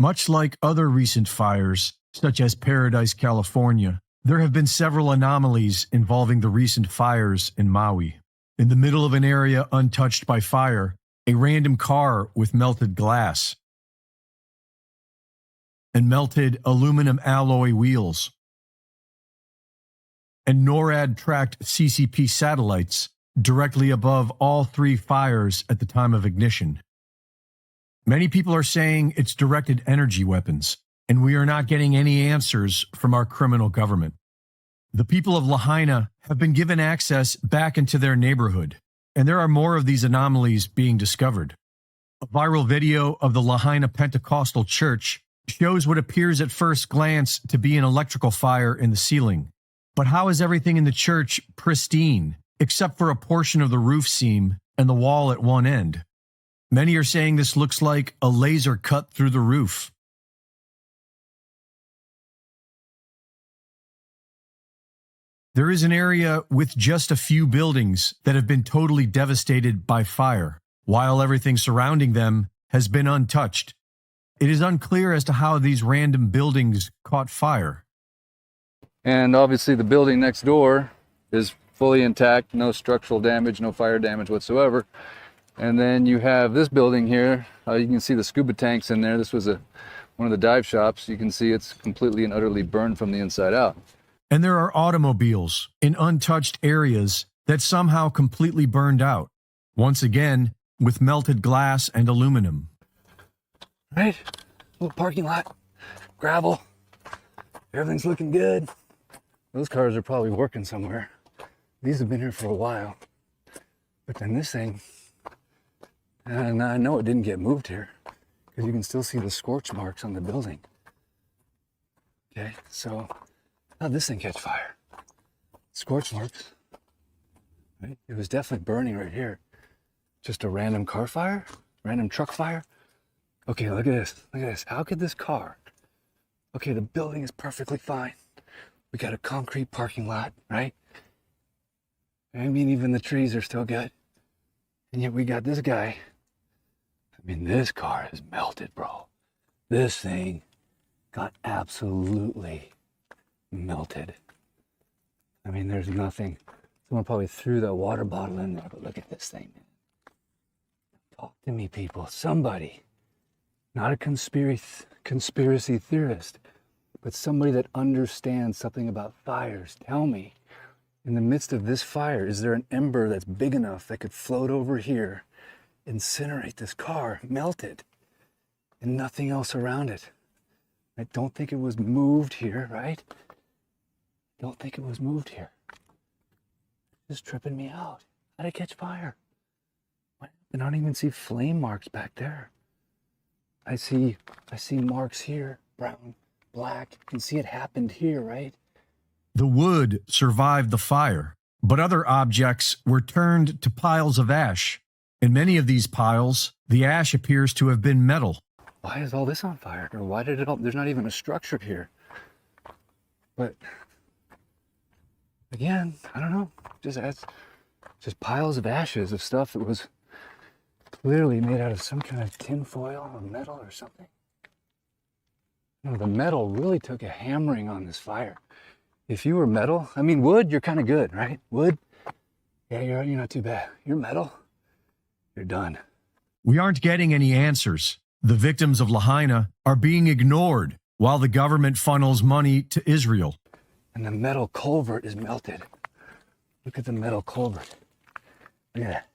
Much like other recent fires, such as Paradise, California, there have been several anomalies involving the recent fires in Maui. In the middle of an area untouched by fire, a random car with melted glass and melted aluminum alloy wheels and NORAD-tracked CCP satellites directly above all three fires at the time of ignition. Many people are saying it's directed energy weapons, and we are not getting any answers from our criminal government. The people of Lahaina have been given access back into their neighborhood, and there are more of these anomalies being discovered. A viral video of the Lahaina Pentecostal Church shows what appears at first glance to be an electrical fire in the ceiling. But how is everything in the church pristine, except for a portion of the roof seam and the wall at one end? Many are saying this looks like a laser cut through the roof. There is an area with just a few buildings that have been totally devastated by fire, while everything surrounding them has been untouched. It is unclear as to how these random buildings caught fire. And obviously the building next door is fully intact, no structural damage, no fire damage whatsoever. And then you have this building here. You can see the scuba tanks in there. This was one of the dive shops. You can see it's completely and utterly burned from the inside out. And there are automobiles in untouched areas that somehow completely burned out, once again with melted glass and aluminum. Right? Little parking lot, gravel. Everything's looking good. Those cars are probably working somewhere. These have been here for a while. But then this thing, and I know it didn't get moved here because you can still see the scorch marks on the building. Okay, so how'd this thing catch fire? Scorch marks. Right? It was definitely burning right here. Just a random car fire? Random truck fire? Okay, look at this. Look at this. How could this car? Okay, the building is perfectly fine. We got a concrete parking lot, right? I mean, even the trees are still good. And yet we got this guy. I mean, this car is melted, bro. This thing got absolutely melted. I mean, there's nothing. Someone probably threw that water bottle in there, but look at this thing, man. Talk to me, people. Somebody. Not a conspiracy theorist, but somebody that understands something about fires. Tell me, in the midst of this fire, is there an ember that's big enough that could float over here, incinerate this car, melt it, and nothing else around it? I don't think it was moved here, right? Don't think it was moved here. It's tripping me out. How'd it catch fire? I don't even see flame marks back there. I see marks here, brown, black. You can see it happened here, right? The wood survived the fire, but other objects were turned to piles of ash. In many of these piles, the ash appears to have been metal. Why is all this on fire? Or why did it all, there's not even a structure here. But again, I don't know. Just piles of ashes of stuff that was clearly made out of some kind of tin foil or metal or something. No, the metal really took a hammering on this fire. If you were metal, I mean, wood, you're kind of good, right? Wood, yeah, you're not too bad. You're metal, you're done. We aren't getting any answers. The victims of Lahaina are being ignored while the government funnels money to Israel. And the metal culvert is melted. Look at the metal culvert. Look at that.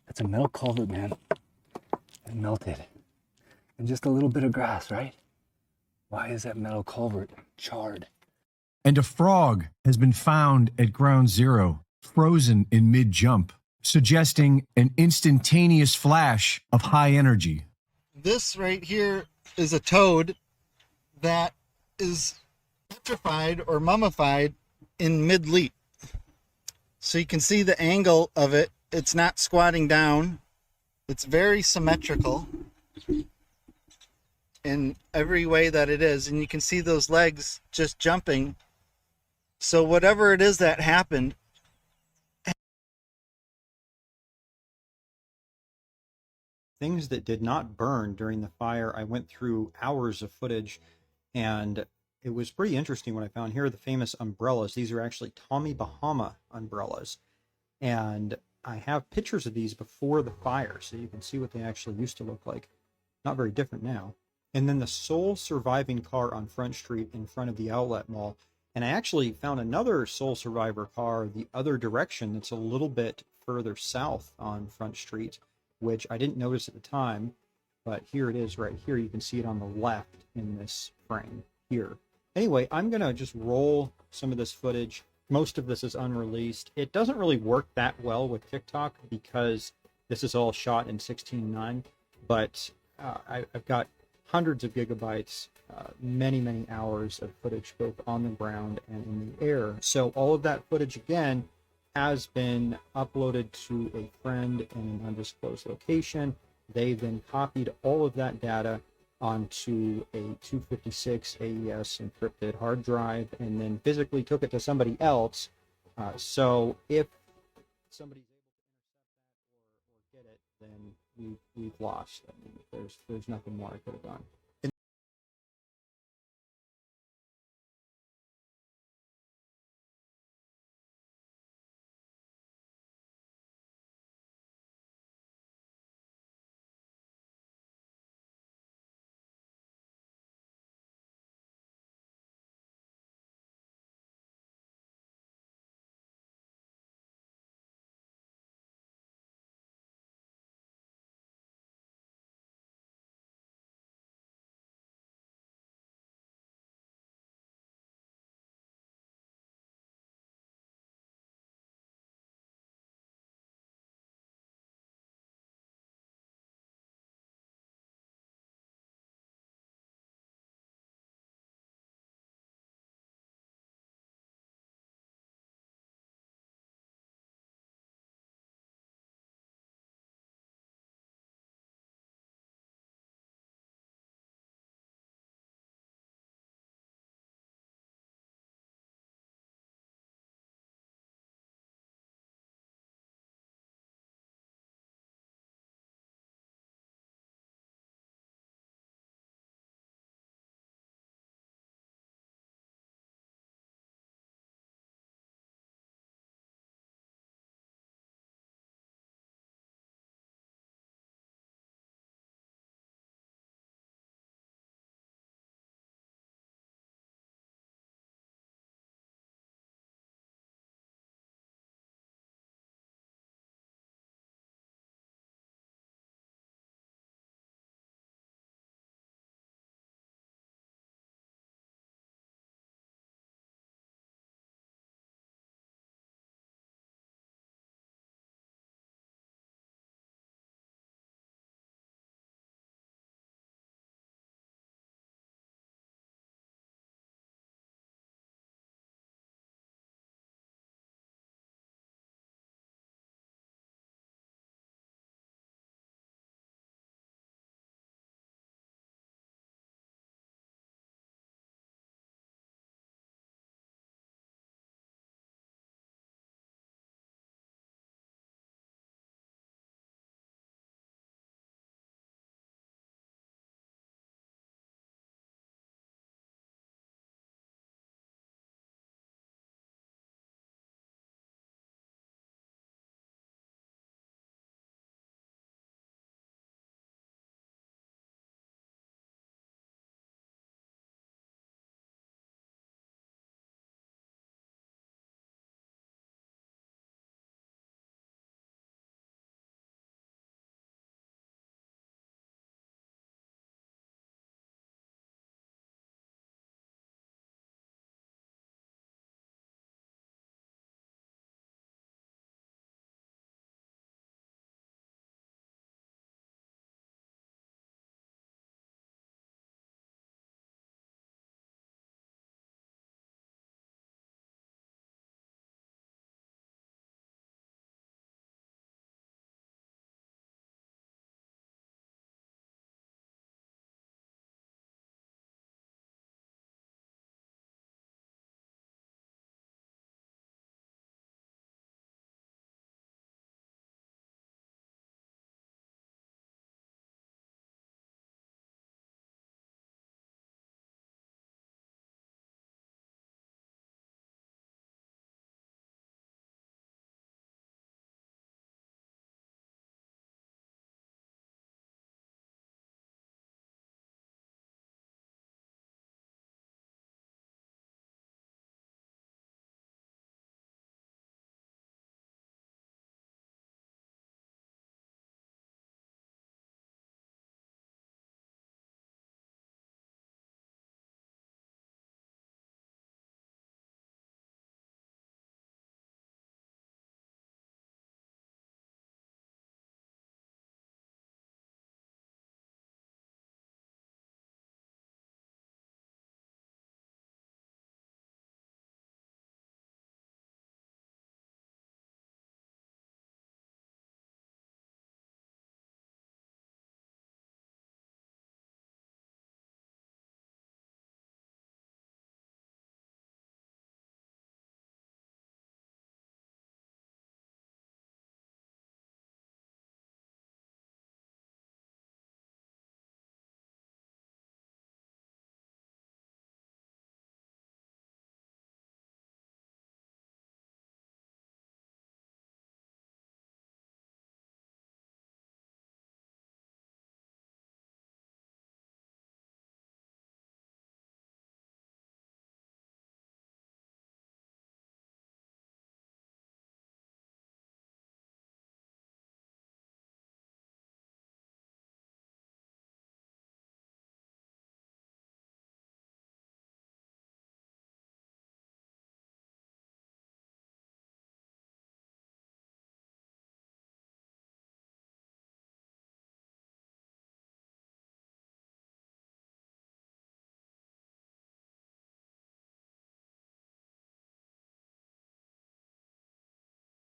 That's a metal culvert, man. It melted. And just a little bit of grass, right? Why is that metal culvert charred? And a frog has been found at ground zero, frozen in mid-jump, suggesting an instantaneous flash of high energy. This right here is a toad that is petrified or mummified in mid-leap. So you can see the angle of it. It's not squatting down. It's very symmetrical in every way that it is. And you can see those legs just jumping. So whatever it is that happened, things that did not burn during the fire. I went through hours of footage, and it was pretty interesting what I found. Here are the famous umbrellas. These are actually Tommy Bahama umbrellas. And I have pictures of these before the fire, so you can see what they actually used to look like. Not very different now. And then the sole surviving car on Front Street in front of the outlet mall. And I actually found another sole survivor car the other direction that's a little bit further south on Front Street, which I didn't notice at the time, but here it is right here. You can see it on the left in this frame here. Anyway, I'm going to just roll some of this footage. Most of this is unreleased. It doesn't really work that well with TikTok because this is all shot in 16:9, but I've got hundreds of gigabytes, many hours of footage both on the ground and in the air. So all of that footage, again, has been uploaded to a friend in an undisclosed location. They then copied all of that data onto a 256 AES encrypted hard drive and then physically took it to somebody else. So if somebody's able to intercept that or get it, then we've lost. I mean, there's nothing more I could have done.